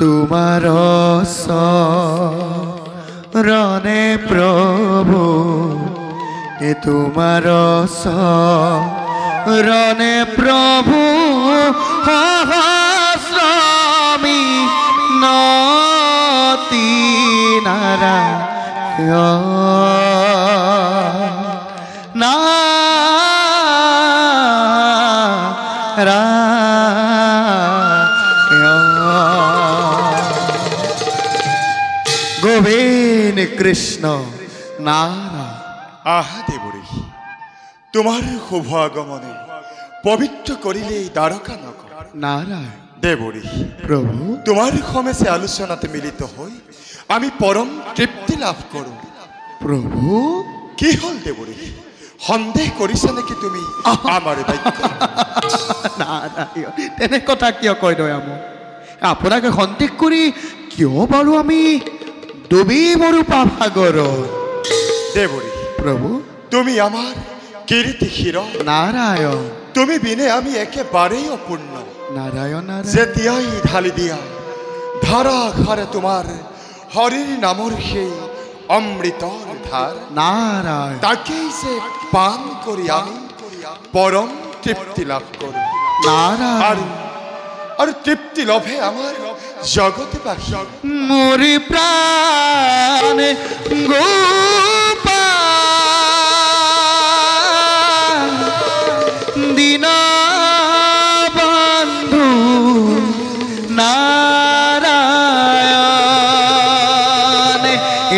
তোমার শরণে প্রভু এ তোমার শরণে প্রভু শ্রমী নতি গোবিন্দ কৃষ্ণ নারায়ণ। আহা দেবরী, তোমার শুভ আগমনে পবিত্র করিলে দ্বারকা নগর। নারায়ণ দেবরী প্রভু, তোমার সমেছে আলোচনাতে মিলিত হই আমি পরম তৃপ্তি লাভ করো। প্রভু কি হল দেবরী, সন্দেহ কৰিছা নেকি তুমি আমাৰ বাক্য? নাৰায়ণ তেনে কথা কিয় কয় দয়াময়? আপোনাকে সন্দেহ কৰি কিয় বাৰু আমি ডুবি মৰো পাভাগৰত? দেবরী প্রভু তুমি আমার কীর্তি শির। নারায়ণ তুমি বিনে আমি একেবারেই অপূর্ণ। নারায়ণ নারায়ণ যেতিয়াই ঢালি দিয়া ধারাঘারে তোমার হরির নামর সেই অমৃতর ধার, নারায়ণ তাকেই সে পান করি আমি পরম তৃপ্তি লাভ করি। নারায়ণ আর তৃপ্তি লভে আমার জগতে বাসি। মোরে প্রাণ গোপাল দীন বন্ধু নারায়ণ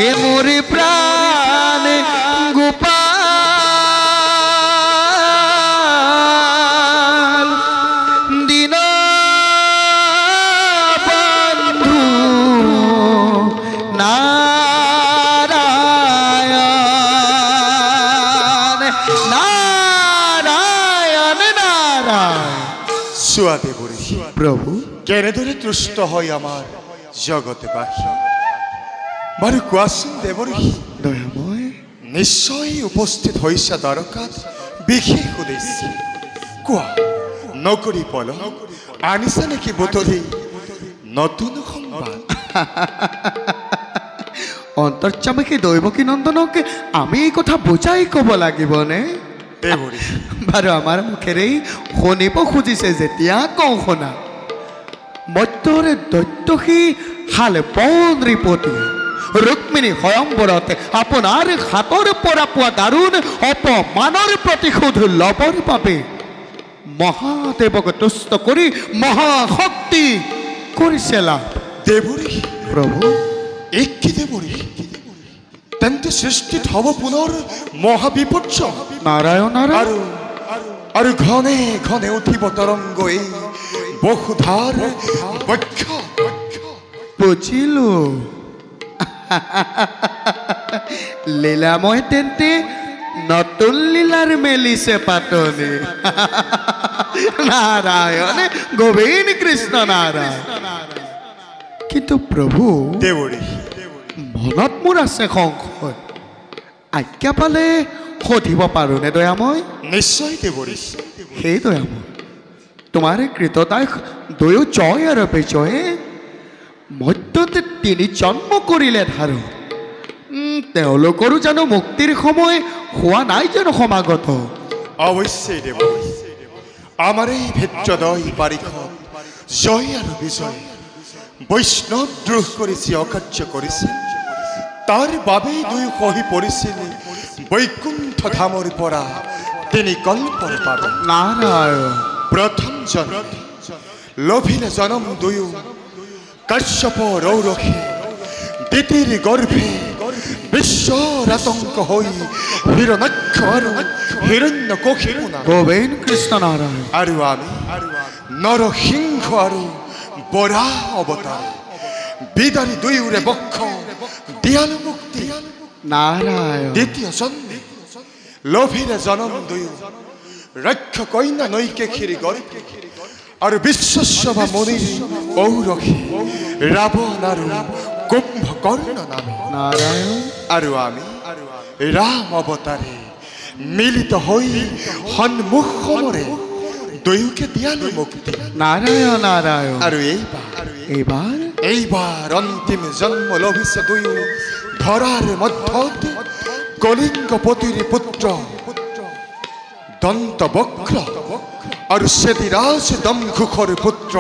এ মোরে প্রাণ গোপাল দীন বন্ধু নারায়ণ নারায়ণ নারায়ণ। সুয়া দেবরী প্রভু কেনেদৰে তুষ্ট হয় আমাৰ জগতে বাসী বাৰু কোৱাচোন দেবৰী, দয়াময় নিশ্চয় উপস্থিত হৈছা দ্বাৰকাত বিশেষ উদ্দেশ্যে। কোৱা নকৰি পল আনিছা নেকি বুটলি নতুন সংবাদ? অন্তৰ্যামীকে দৈৱকী নন্দনকে আমি এই কথা বুজাই ক'ব লাগিবনে? দেবৰী বাৰু আমাৰ মুখেৰেই শুনিব খুজিছে যেতিয়া কওঁ শুনা। মধ্যৰে দৈত্যসী হাল বন ৰিপতি ৰুক্মিণী স্বয়ম্বৰতে আপোনাৰ হাতৰ পৰা পোৱা দাৰুণ অপমানৰ প্ৰতিশোধ ল'বৰ বাবে মহাদেৱক তুষ্ট কৰি মহাশক্তি কৰিছে লাভ। দেবৰী প্ৰভু এক কি দেবৰী, তেন্তে সৃষ্টিত হব পুনৰ মহাবিপৰ্যয়। নাৰায়ণ নাৰায়ণ আৰু আৰু ঘনে ঘনে উঠিব তৰংগ এই বহুধাৰ বক্ষ। বুজিলো লীলাময় তেন্তে নতুন লীলাৰ মেলিছে পাতনি। নাৰায়ণ গোবিন্দ কৃষ্ণ নাৰায়ণ। কিন্তু প্ৰভু দেবৰী মনত মোৰ আছে সংশয়, আজ্ঞা পালে সুধিব পাৰোঁনে দয়াময়? নিশ্চয় দেবৰী। সেই দয়াময় তোমাৰ কৃততাই দুয়ো জয় আৰু বিজয়ে মধ্যতে তিনি জন্ম কৰিলে ধাৰো। তেওঁলোকৰো জানো মুক্তিৰ সময় হোৱা নাই জানো সমাগত? অৱশ্যেই দেবৰী, আমাৰ এই ভেদ্যদয় বাৰিষত জয় আৰু বিজয় বৈষ্ণৱ দ্ৰোহ কৰিছে, অকাৰ্য কৰিছে, তাৰ বাবেই দুয়ো খহি পৰিছিল বৈকুণ্ঠ ধামৰ পৰা তিনি কল্পৰ বাবে। নাৰায়ণ প্ৰথম জন্ম লভিলে জনম দুয়ো কাশ্যপ ৰৌৰখে দিতিৰ গৰ্ভে বিশ্বৰ আতঙ্ক হই হিৰণ্যাক্ষ আৰ হিৰণ্য কক্ষিপুনা গোবিন্দ কৃষ্ণ নাৰায়ণ আৰু আমি নৰসিংহ আৰু বৰা অবতার বিদারি দুইউরে বক্ষ দিয়াল মুক্তি নারায়ণ দ্বিতীয় জন্ম লোভিরে জনম দুয়ু রক্ষ কইনা নৈকে খিরি গর্ভে আর বিশ্বসভা মনির ঔরখে রাবণ আর কুম্ভকর্ণ নামে নারায়ণ আৰু আমি ৰাম অবতাৰে মিলিত হই সন্মুখ সমৰে দুয়োকে দিয়ালো মুক্তি নাৰায়ণ নাৰায়ণ আৰু এবার এইবার অন্তিম জন্ম লভিছে দুয়ো ধরার মধ্যত কলিঙ্গপতির পুত্র দন্তবক্র আর সেদিরাজ দম্ভুখর পুত্র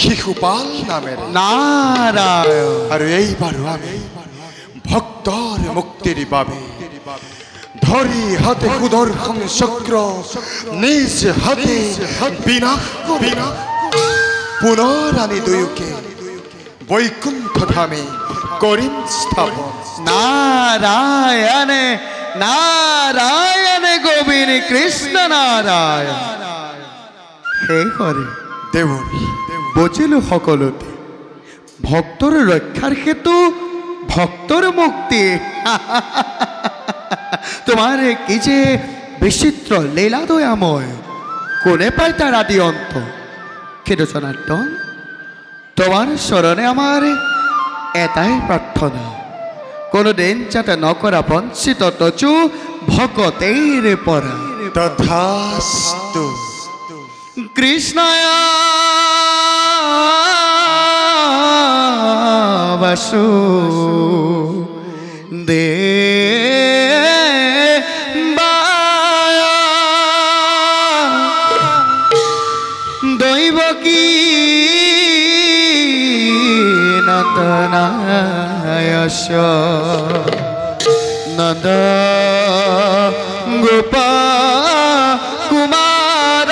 শিশুপাল নামের নারায়ণ আর এইবারও আমি ভক্তর মুক্তির বাবে ধরি হাতে সুদর্শন চক্র নিজ হাতে বিনাশ করিনা পুনর আনি দুয়োকে বৈকুণ্ঠ ধামে করিম স্থাপন নারায়ণ নারায়ণ গোবিন্দ কৃষ্ণ নারায়ণ হে হরে দেবরী বুঝিলো সকলোতে ভক্তৰ ৰক্ষাৰ হেতু ভক্তৰ মুক্তি তোমাৰ কি যে বিচিত্ৰ লীলা দয়াময় কোনে পায় তাৰ আদি অন্ত কিন্তু জনাৰ্দন তোমাৰ চৰণে আমাৰ এটাই প্ৰাৰ্থনা কোনোদিন যাতে নকৰা বঞ্চিত তজু ভকতেৰ পৰা তথাস্তু কৃষ্ণয় বাসু দে দৈব কি নতনায়স নদ গোপা কুমার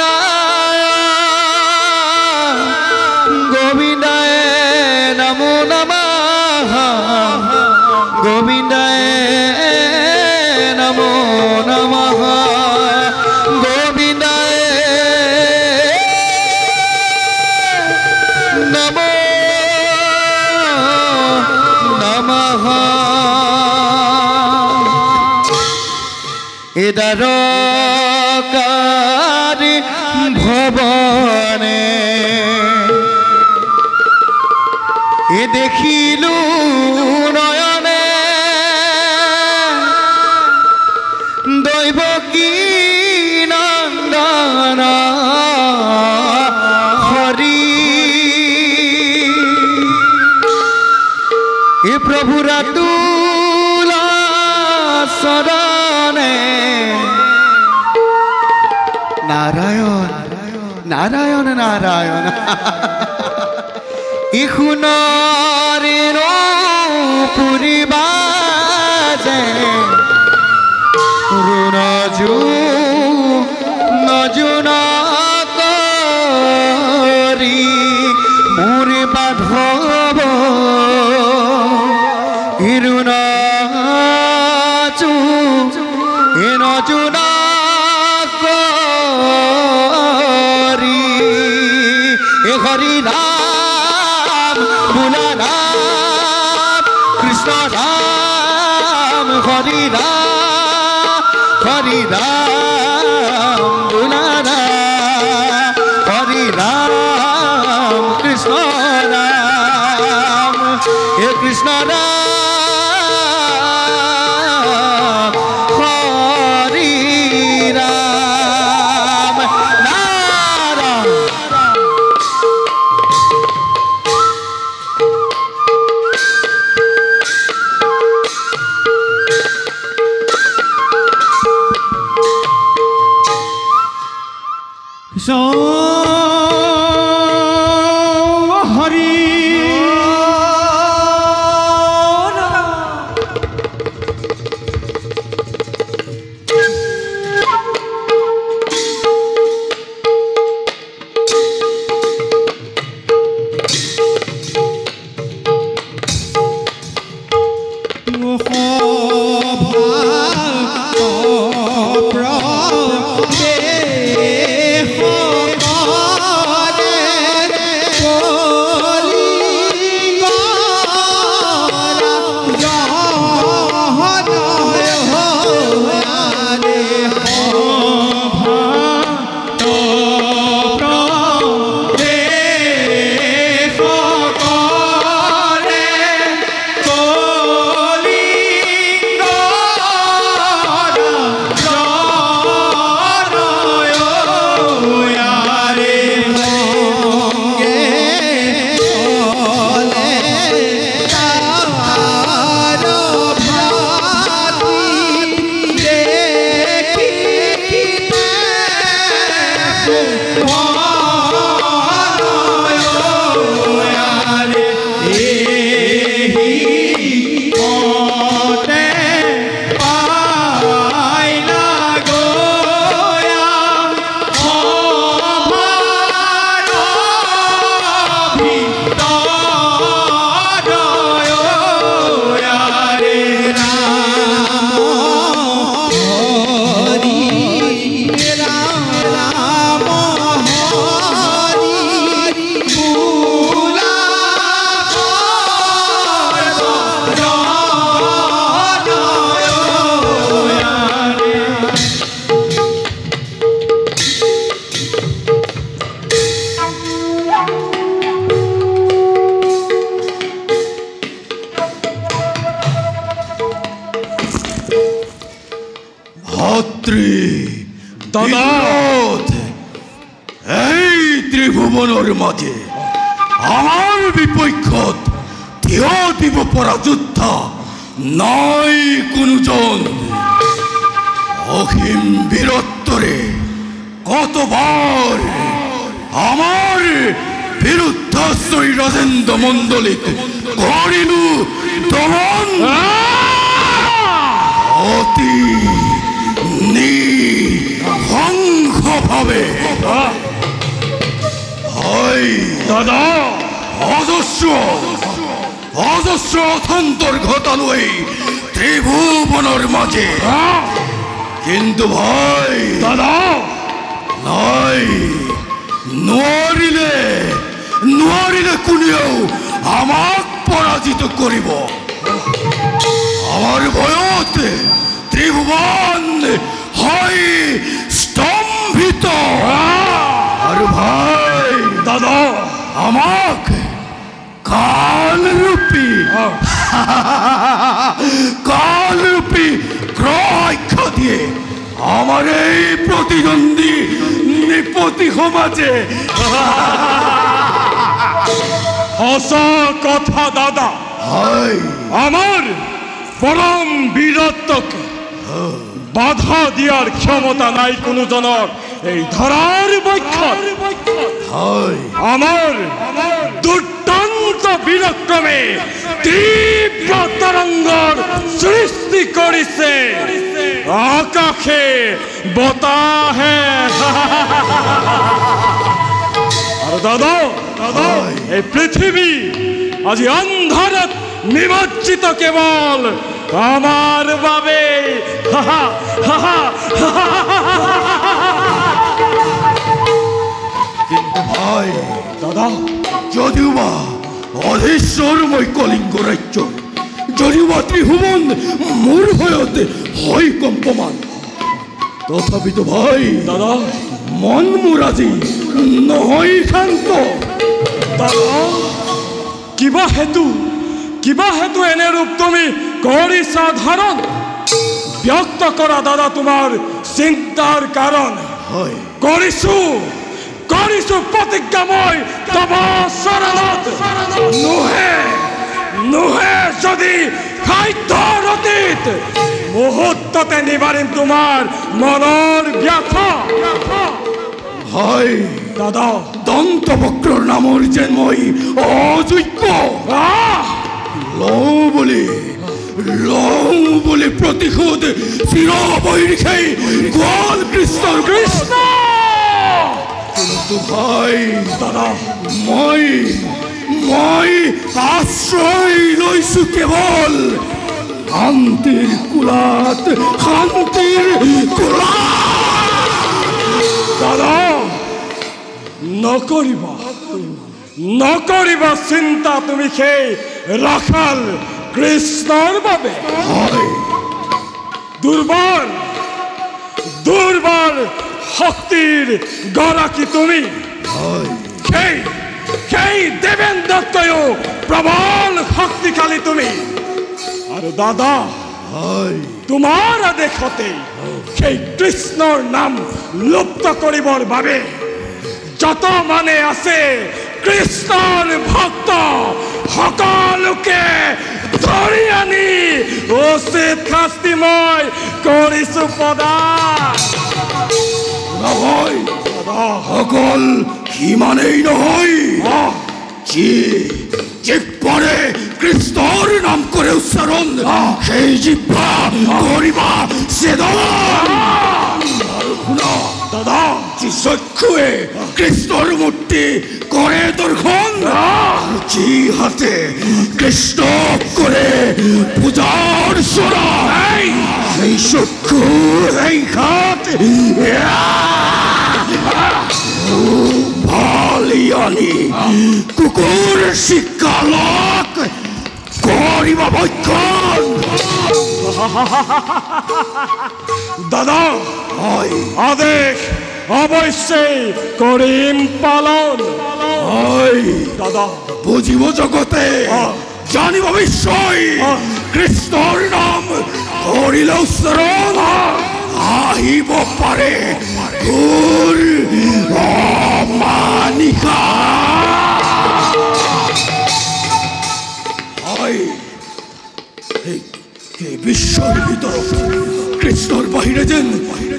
গোবিন্দায় নমো নমঃ গোবিন্দায় নমো নমঃ গোবিন্দায় নমো নমঃ ইদারকারি ভবনে এ দেখিলু নয়নে দৈব কি নন্দন হরি এ প্রভুরা তুলা শরণে নারায়ণ নারায়ণ নারায়ণ ইখুনারের পুরিবাজে রুনজু নজুনা করি মুরে বাধব ইরুনাজু নজুনা করি এ হরি রাম বুলা রাম কৃষ্ণ রাম হরি রাম বুলা রাম হরি রাম কৃষ্ণ রাম হে কৃষ্ণ রাম হরি রাম নারায়ণ হরি দাদা এই ত্রিভুবনের মাঝে আমার বিপক্ষত থিয় দিব পরা যোদ্ধা নাই কোনজন। অহিম বীরত্বরে কতবার আমার বিরুদ্ধাশ্রয়ী রাজেন্দ্র মণ্ডলিক করিলু দমন, অতি নিঃশংসভাবে। দাদা অজস্র অজস্র অথন্তর ঘটালো এই ত্রিভুবনের মাঝে, কিন্তু ভাই দাদা নাই নোৱাৰিলে নোৱাৰিলে কোনেও আমাক পৰাজিত কৰিব। আমার ভয়ত ত্রিভুবন হয় স্তম্ভিত। আর ভাই দাদা আমাক কালরূপী কালরূপী ক্রয় দিয়ে আমার এই প্রতিদ্বন্দ্বী নিপতি সমাজে সঁচা কথা দাদা, আমার পরম বীরত্বকে বাধা দিয়ার ক্ষমতা নাই কোনো জনের এই ধরার বৈক্ষত। আমার দুর্দান্ত বীরক্রমে তীব্র তরঙ্গর সৃষ্টি করিছে আকাশে বতাহে। আর দাদা দাদা এই পৃথিবী আজি অন্ধারত নিমজ্জিত কেবল আমার বাবে। কিন্তু ভাই দাদা যদিও বা অধীশ্বরময় কলিঙ্গ রাজ্য, যদিও বা ত্রিভুবন মোর ভয়তে হয় কম্পমান, তথাপি তো ভাই দাদা মন মোৰ আজি নহয় শান্ত। দাদা কিবা হেতু এনে ৰূপ তুমি কৰিছা ধাৰণ, ব্যক্ত কৰা দাদা তোমাৰ চিন্তাৰ কাৰণ। কৰিছো প্ৰতিজ্ঞা মই তোমাৰ চৰণত, নোহে যদি খাদ্যৰ অতীত মুহূৰ্ততে নিবাৰিম তোমাৰ মনৰ ব্যথা। হয় দাদা দন্তবক্ৰৰ নামৰ যেন মই অযোগ্য। লওঁ বুলি প্ৰতিশোধ চিৰবৈৰিষেই গোৱাল কৃষ্ণ। কিন্তু ভাই দাদা মই আশ্ৰয় লৈছো কেৱল শান্তিৰ কোলাত। দাদা নকৰিবা চিন্তা তুমি সেই ৰাখাল কৃষ্ণৰ বাবে। দুৰ্বল শক্তিৰ গৰাকী তুমি, সেই দেৱেন্দ্ৰতকৈও প্ৰবল শক্তিশালী তুমি। আৰু দাদা তোমাৰ আদেশতে সেই কৃষ্ণৰ নাম লুপ্ত কৰিবৰ বাবে যত মানে আছে কৃষ্ণৰ ভক্ত সকলোকে ধৰি আনি উচিত শাস্তি মই কৰিছো প্ৰদান। অকল সিমানেই নহয়, জিহ্বাৰে কৃষ্ণৰ নাম কৰে উচ্চাৰণ, সেই জিহ্বা কৰিবা ছেদন। দাদা চক্ষুৱে কৃষ্ণৰ মূৰ্তি কৰে দৰ্শন, যি হাতে কৃষ্ণ কৰে পূজাৰ চৰণ, সেই চক্ষু সেই হাত ভালিয়ানি কুকুৰ চিকালক কৰিবা ভক্ষণ। দাদা আদেশ অবশ্যই কৰিম পালন। দাদা বুজিব জগতে জানিব বিশ্বই কৃষ্ণৰ নাম কৰিলে উচ্চাৰণ আহিব পাৰে ঘোর অমানিকা বিশ্বের ভিতর কৃষ্ণর বাহিরে যেন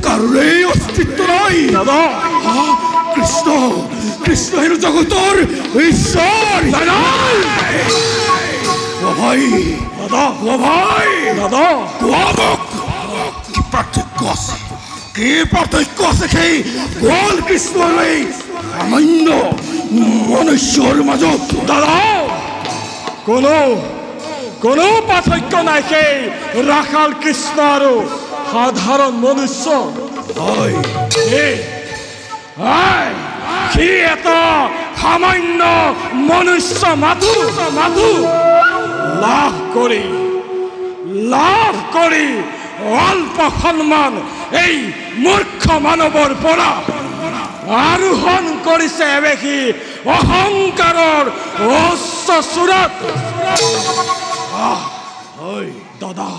কারোর অস্তিত্ব নাই দাদা কৃষ্ণ কৃষ্ণ এর জগতর ঈশ্বর ও ভাই দাদা ও ভাই দাদা কি পার্থক্য আছে কি পার্থক্য আছে সেই গোল কৃষ্ণর এই সামান্য মনুষ্যর মাজত দাদা কোনো পাৰ্থক্য নাই সেই ৰাখাল কৃষ্ণ আৰু সাধাৰণ মনুষ্য সি এটা সামান্য মনুষ্য মাথো লাভ কৰি অল্প সন্মান এই মূৰ্খ মানৱৰ পৰা আৰোহণ কৰিছে এবেশী অহংকাৰৰ উচ্চ চূড়াত দাদা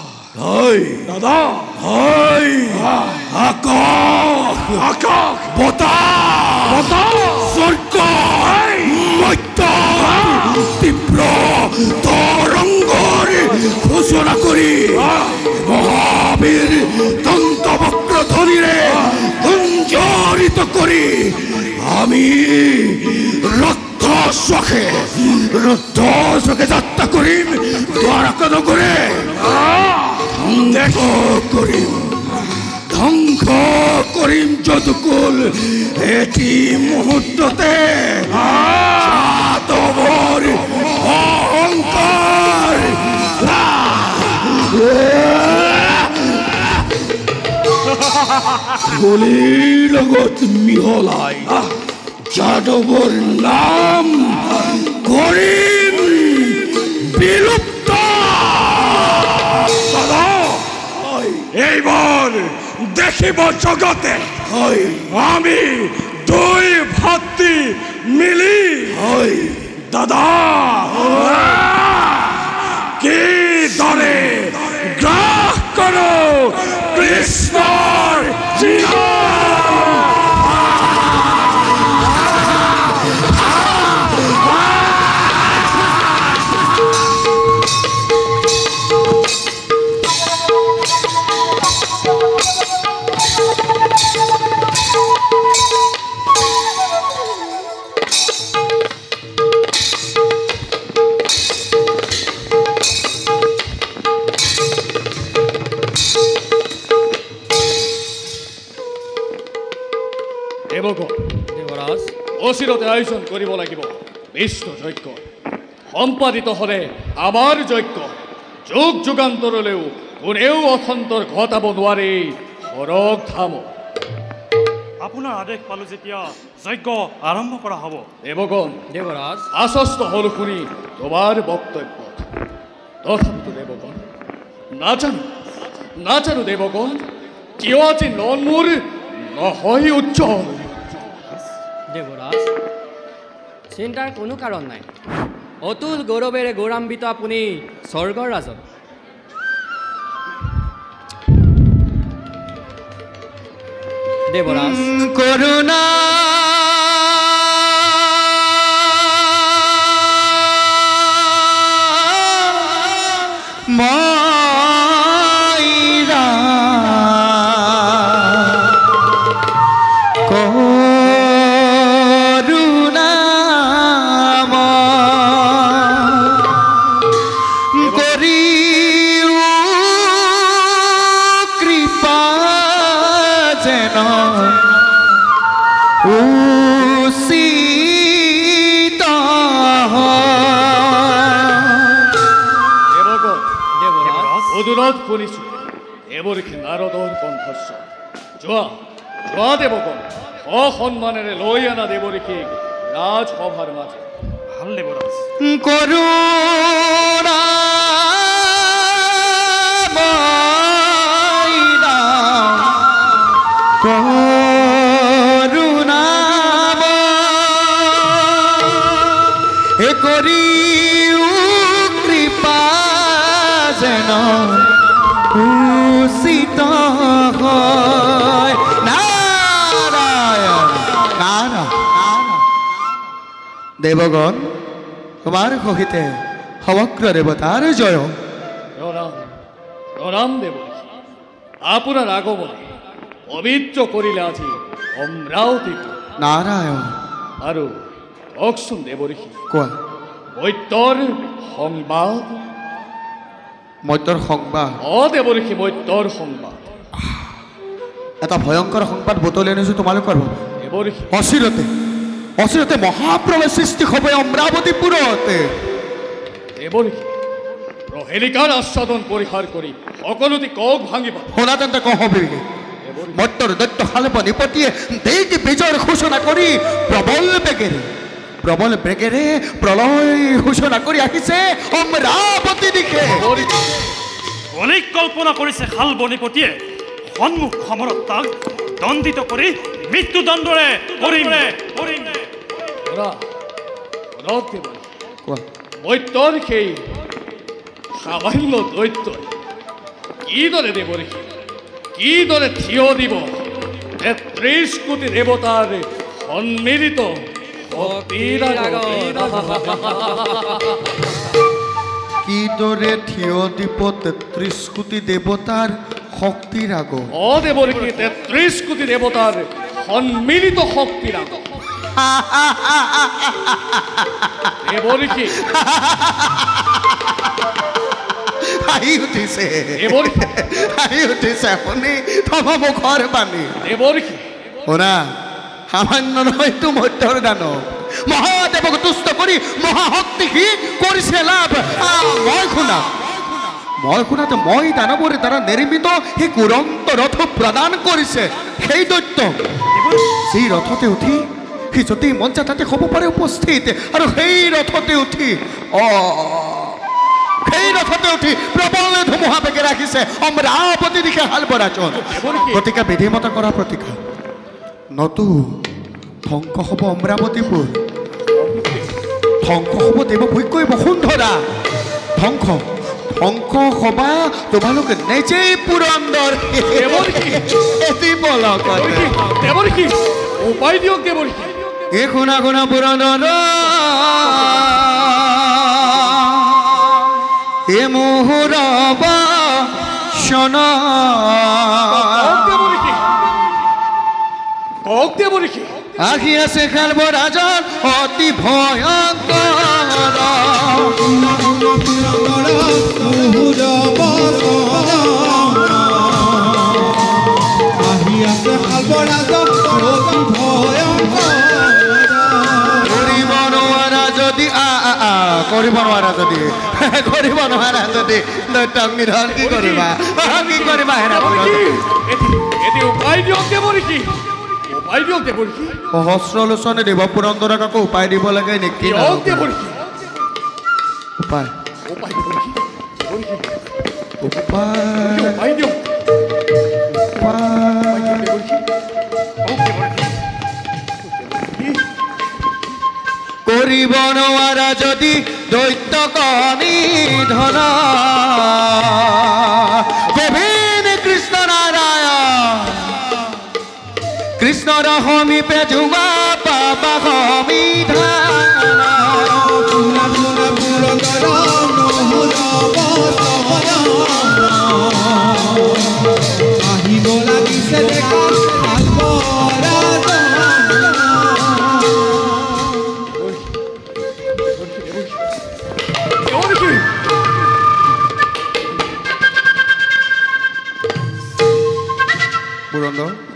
দাদা আকাশ বতাহ স্বৰ্গ মধ্য তীব্ৰ তৰংগৰ ঘোষণা কৰি মহাবীৰ দন্তবক্ৰ ধ্বনিৰে গুঞ্জৰিত কৰি আমি ৰুদ্ধশ্বাসে যাত্ৰা কৰিম দ্বাৰকা নগৰে ধ্বংস কৰিম যদুকুল এটি মুহূৰ্ততে যাদবৰ অহংকাৰ গলিৰ লগত মিহলাই যাদৱৰ নাম কৰিম বিলুপ্ত এইবাৰ দেখিব জগতে আমি দুই ভাতৃ মিলি দাদা কি দৰে গ্ৰাস কৰো কৃষ্ণৰ দেৱৰাজ অচিৰতে আয়োজন কৰিব লাগিব বিষ্ণু যজ্ঞ সম্পাদিত হ'লে আমাৰ যজ্ঞ যুগ যুগান্তৰলৈও কোনেও অসন্তৰ ঘটাব নোৱাৰে সৰগ ধাম আপোনাৰ আদেশ পালো যেতিয়া যজ্ঞ আৰম্ভ কৰা হ'ব দেৱগণ দেৱৰাজ আশ্বস্ত হ'ল শুনি তোমাৰ বক্তব্য তথাপিতো দেৱগণ নাজানো দেৱগণ কিয় আজি নন মোৰ নহয় উজ্জ্বল দেৱৰাজ চিন্তাৰ কোনো কাৰণ নাই অতুল গৌৰৱেৰে গৌৰাম্বিত আপুনি স্বৰ্গৰ ৰাজন দেৱৰাজ কৰুণা মাইৰা কৰুণা কৰি কৃপা যেন অনুৰোধ শুনিছো এমনকি নাৰদৰ কণ্ঠস্বৰ যোৱা দেৱগণ অসন্মানেৰে লৈ অনা দেৱৰীক ৰাজসভাৰ মাজে ভাল দেৱৰাজ করুণা করুণা হে করি কৃপা যেন উচিত হয় নারায়ণ দেবগণ তোমার সহিতে সমগ্র দেবতার জয় প্রণাম প্রণাম দেব আপনার আগমনে পবিত্র করিলে আজি অমরাবতী নারায়ণ আৰু কওকচোন দেৱঋষি কোৱা মৈত্যৰ সংবাদ মৈত্যৰ সংবাদ দেৱঋষি মৈত্যৰ সংবাদ এটা ভয়ংকৰ সংবাদ বুটলি আনিছোঁ তোমালোকৰ বাবে দেৱঋষি অচিৰতে অচিৰতে মহাপ্ৰলয় সৃষ্টি হ'ব অমৰাৱতীপুৰতে দেৱঋষি প্ৰহেলিকাৰ আস্বাদন পৰিহাৰ কৰি সকলোতে কক ভাঙিব শুনা তেন্তে কহবি মৈত্যৰ দৈত্য শালব নিপতিয়ে দেইটি বিজয়ৰ ঘোষণা কৰি প্ৰবল বেগেৰে প্ৰলয় ঘোষণা কৰি আহিছে অমৰাৱতী দিশে অনেক কল্পনা কৰিছে শাল বনিপতিয়ে সন্মুখ সমৰত তাক দণ্ডিত কৰি মৃত্যুদণ্ডৰে কৰিম কোৱা মৈত্যৰ সেই সামান্য দৈত্যই কিদৰে দেৱঋষি কিদৰে থিয় দিব ৩৩ কোটি দেৱতাৰ সন্মিলিত শক্তিৰ আগত কিদৰে থিয় দিব ৩৩ কোটি দেৱতাৰ শক্তিৰ আগত দেৱঋষি ৩৩ কোটি দেৱতাৰ সন্মিলিত শক্তিৰ আগত দেৱঋষি হাঁহি উঠিছে শুনি থব মুখৰ বাণী দেৱঋষি শুনা সামান্য নহয়তো মধ্যৰ দানৱ মহাদেৱক তুষ্ট কৰি মহাশক্তিহীন কৰিছে লাভ মই শুনাতে মই দানৱৰ দ্বাৰা নিৰ্মিত সেই কুৰন্ত ৰথ প্ৰদান কৰিছে সেই দৈত্য সেই ৰথতে উঠি সি যদি মন যায় তাতে হ'ব পাৰে উপস্থিত আৰু সেই ৰথতে উঠি প্ৰবল ধুমুহা বেগে ৰাখিছে অমৰাৱতী দিশে হাল বৰাজন প্ৰতিকা বিধিমত কৰা প্ৰতিকা নতু ধ্বংস হ'ব অমৰাৱতীপুৰ ধ্বংস হ'ব দেৱভৈক্যই বসুন্ধৰা ধ্বংস হবা তোমালোকে নিজেই পুৰন্দৰ দেৱঋষি উপায় দিয়ক দেৱঋষি এই শুনা পুৰন্দৰ এ মোহৰ বাসন আহি আছে খালব ৰাজন অতি ভয়ংকৰ কৰিব নোৱাৰা যদি দৈত্যক নিধন কি কৰিবা সহস্ৰ লোচনে দেৱ পুৰন্দৰক আকৌ উপায় দিব লাগে নেকি উপায় কৰিব নোৱাৰা যদি দৈত্যক নিধন গোবিন্দ কৃষ্ণ নাৰায়ণ কৃষ্ণৰ সমীপে যোৱা পাবা আহিব লাগিছে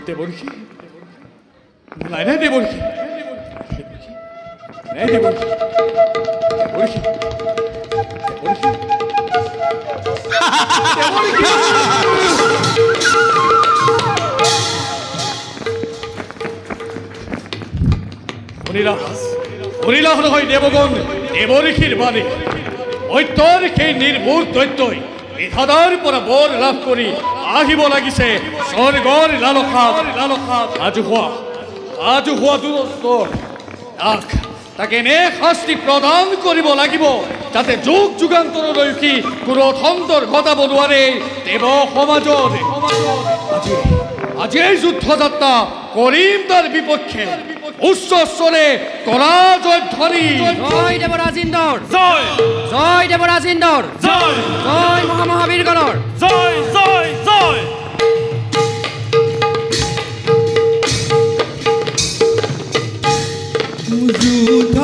দেৱঋষি নাই দেৱঋষি শুনিলা নহয় দেৱগণ দেৱঋষিৰ বাণী মৈত্যৰ সেই নিৰ্মূল দৈত্যই বিধাতাৰ পৰা বৰ লাভ কৰি আহিব লাগিছে স্বৰ্গৰ লালসাত ৰাজহুৱা দূৰত্বৰ তাকে এনে শাস্তি প্ৰদান কৰিব লাগিব যাতে যুগ যুগান্তৰলৈকে কোনো অথন্তৰ ঘটাব নোৱাৰে দেৱ সমাজত আজি এই যুদ্ধযাত্ৰা কৰিম তাৰ বিপক্ষে উচ্চ স্বৰে কৰা জয়ধ্বনি। জয় দেৱৰাজ ইন্দৰ, জয় জয় দেৱৰাজ ইন্দৰ, জয় জয় মহামহাবীৰগণৰ। জয় জয় জয় যুদ্ধ